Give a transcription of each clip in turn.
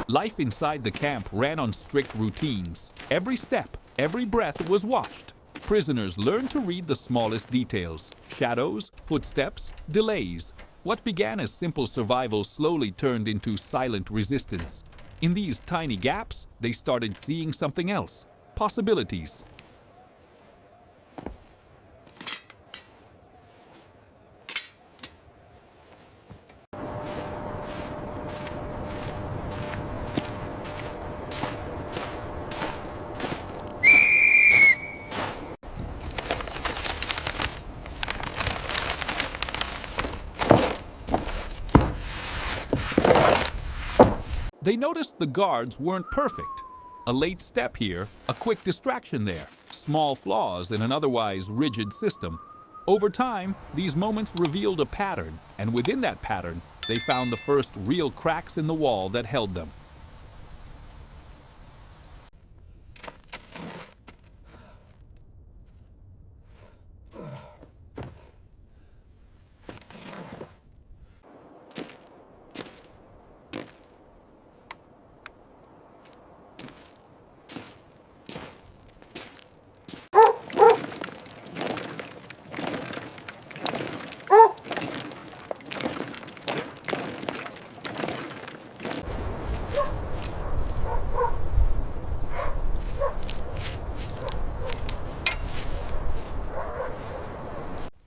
Life inside the camp ran on strict routines. Every step, every breath was watched. Prisoners learned to read the smallest details: shadows, footsteps, delays. What began as simple survival slowly turned into silent resistance. In these tiny gaps, they started seeing something else: possibilities. They noticed the guards weren't perfect. A late step here, a quick distraction there, small flaws in an otherwise rigid system. Over time, these moments revealed a pattern, and within that pattern, they found the first real cracks in the wall that held them.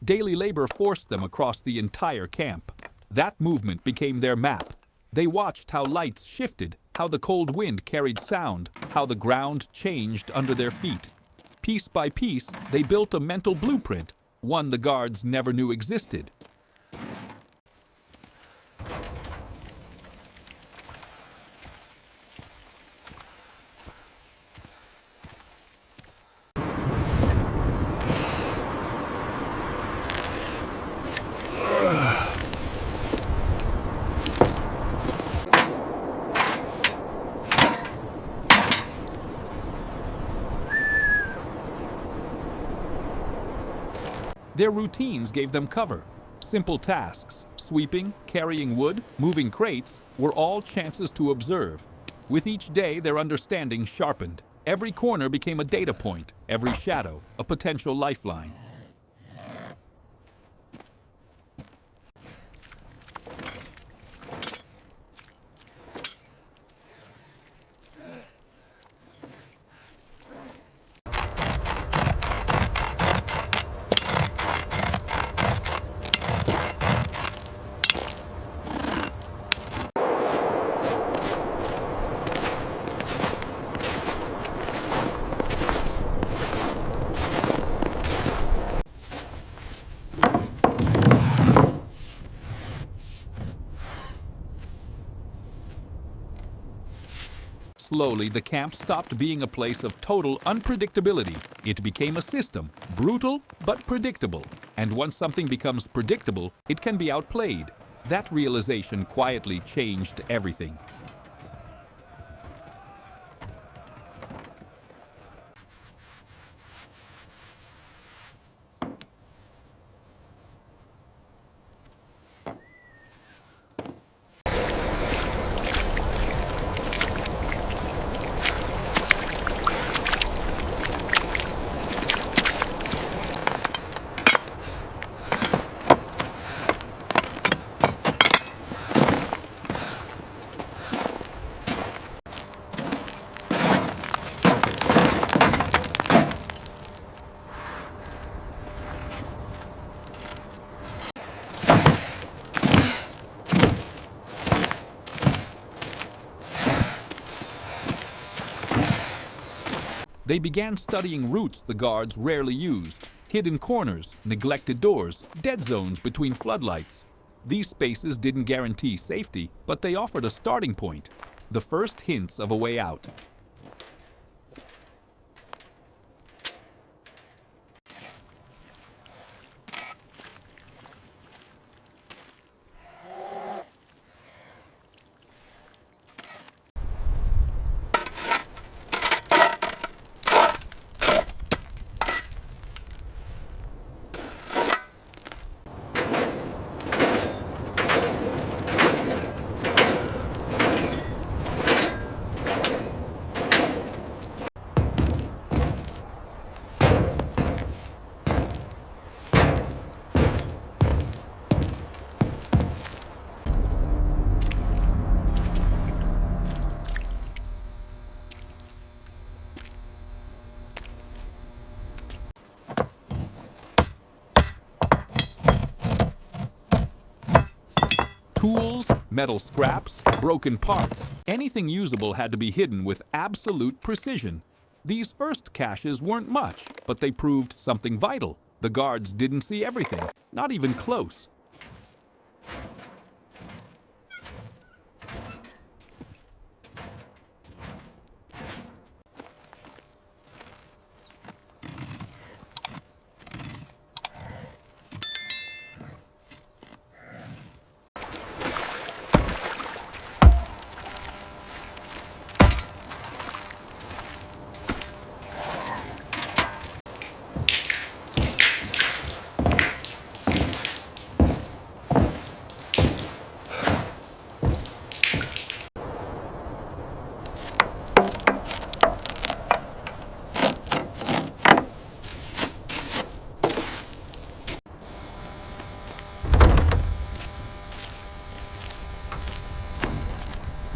Daily labor forced them across the entire camp. That movement became their map. They watched how lights shifted, how the cold wind carried sound, how the ground changed under their feet. Piece by piece, they built a mental blueprint, one the guards never knew existed. Their routines gave them cover. Simple tasks, sweeping, carrying wood, moving crates, were all chances to observe. With each day, their understanding sharpened. Every corner became a data point, every shadow a potential lifeline. Slowly, the camp stopped being a place of total unpredictability. It became a system, brutal but predictable. And once something becomes predictable, it can be outplayed. That realization quietly changed everything. They began studying routes the guards rarely used: hidden corners, neglected doors, dead zones between floodlights. These spaces didn't guarantee safety, but they offered a starting point, the first hints of a way out. Tools, metal scraps, broken parts, anything usable had to be hidden with absolute precision. These first caches weren't much, but they proved something vital. The guards didn't see everything, not even close.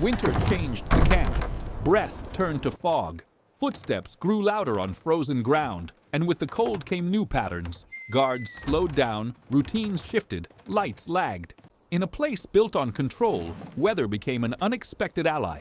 Winter changed the camp. Breath turned to fog. Footsteps grew louder on frozen ground, and with the cold came new patterns. Guards slowed down, routines shifted, lights lagged. In a place built on control, weather became an unexpected ally.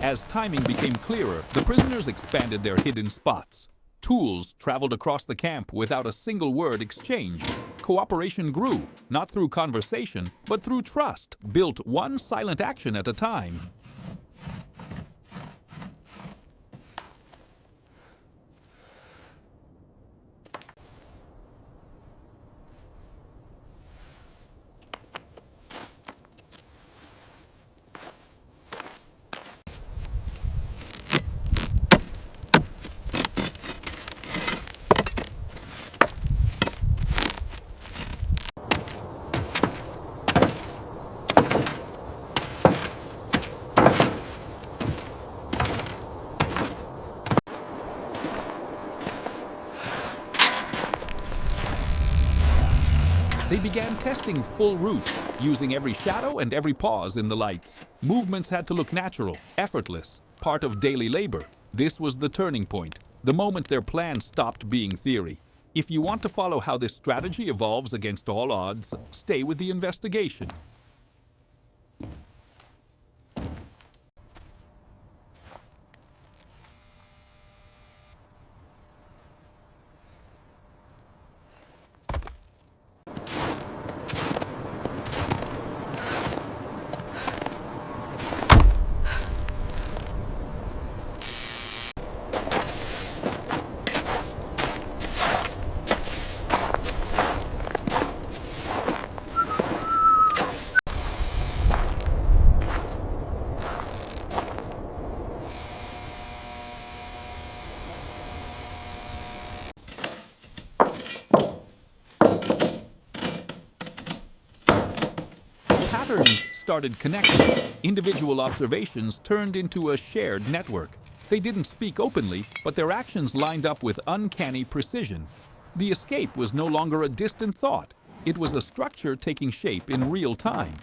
As timing became clearer, the prisoners expanded their hidden spots. Tools traveled across the camp without a single word exchanged. Cooperation grew, not through conversation, but through trust, built one silent action at a time. They began testing full routes, using every shadow and every pause in the lights. Movements had to look natural, effortless, part of daily labor. This was the turning point, the moment their plan stopped being theory. If you want to follow how this strategy evolves against all odds, stay with the investigation. Patterns started connecting. Individual observations turned into a shared network. They didn't speak openly, but their actions lined up with uncanny precision. The escape was no longer a distant thought. It was a structure taking shape in real time.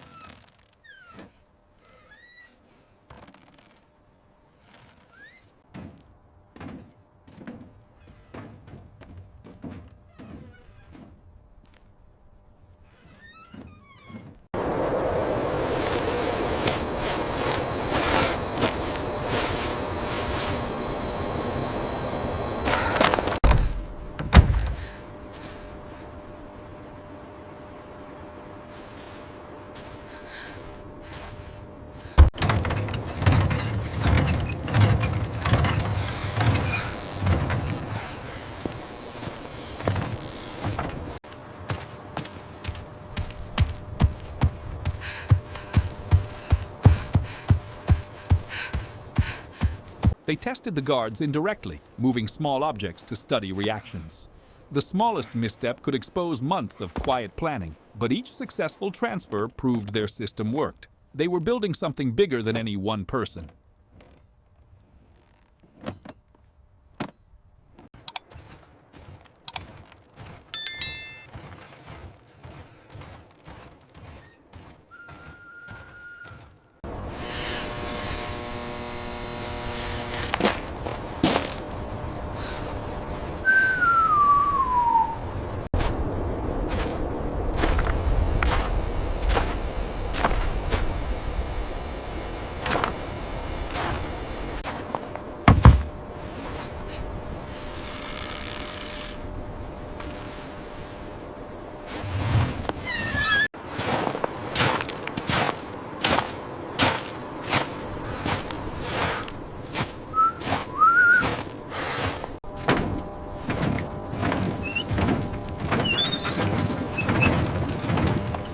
They tested the guards indirectly, moving small objects to study reactions. The smallest misstep could expose months of quiet planning, but each successful transfer proved their system worked. They were building something bigger than any one person.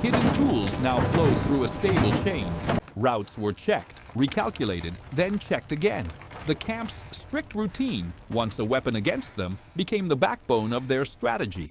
Hidden tools now flowed through a stable chain. Routes were checked, recalculated, then checked again. The camp's strict routine, once a weapon against them, became the backbone of their strategy.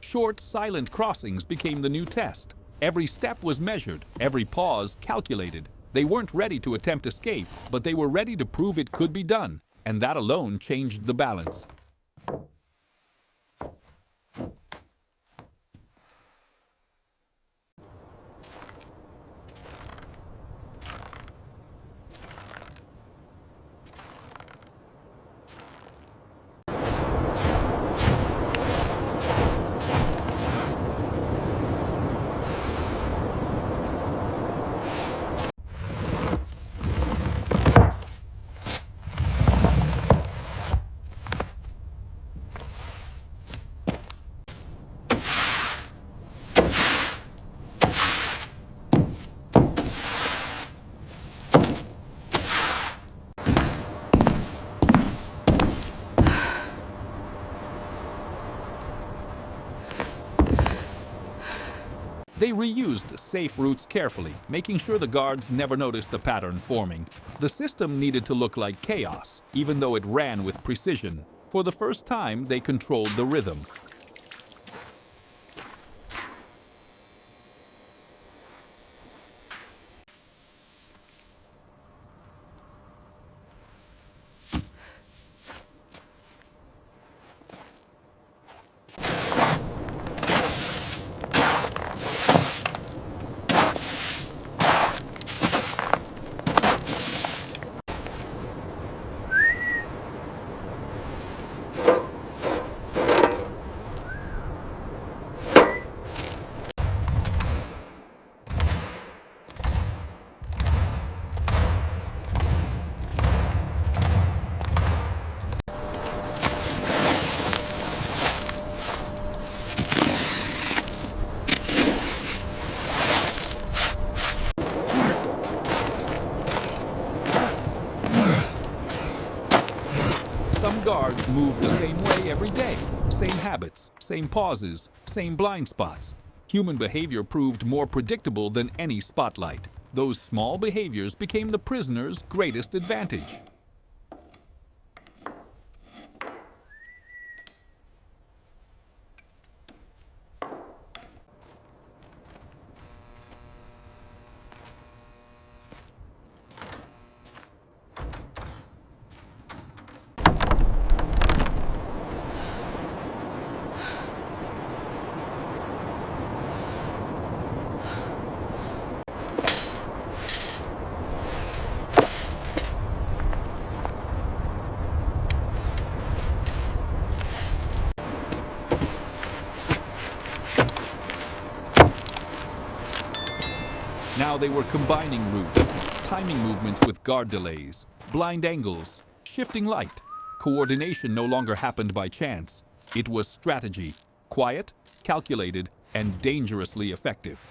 Short, silent crossings became the new test. Every step was measured, every pause calculated. They weren't ready to attempt escape, but they were ready to prove it could be done, and that alone changed the balance. They reused safe routes carefully, making sure the guards never noticed a pattern forming. The system needed to look like chaos, even though it ran with precision. For the first time, they controlled the rhythm. Some guards moved the same way every day. Same habits, same pauses, same blind spots. Human behavior proved more predictable than any spotlight. Those small behaviors became the prisoner's greatest advantage. Now they were combining routes, timing movements with guard delays, blind angles, shifting light. Coordination no longer happened by chance. It was strategy, quiet, calculated, and dangerously effective.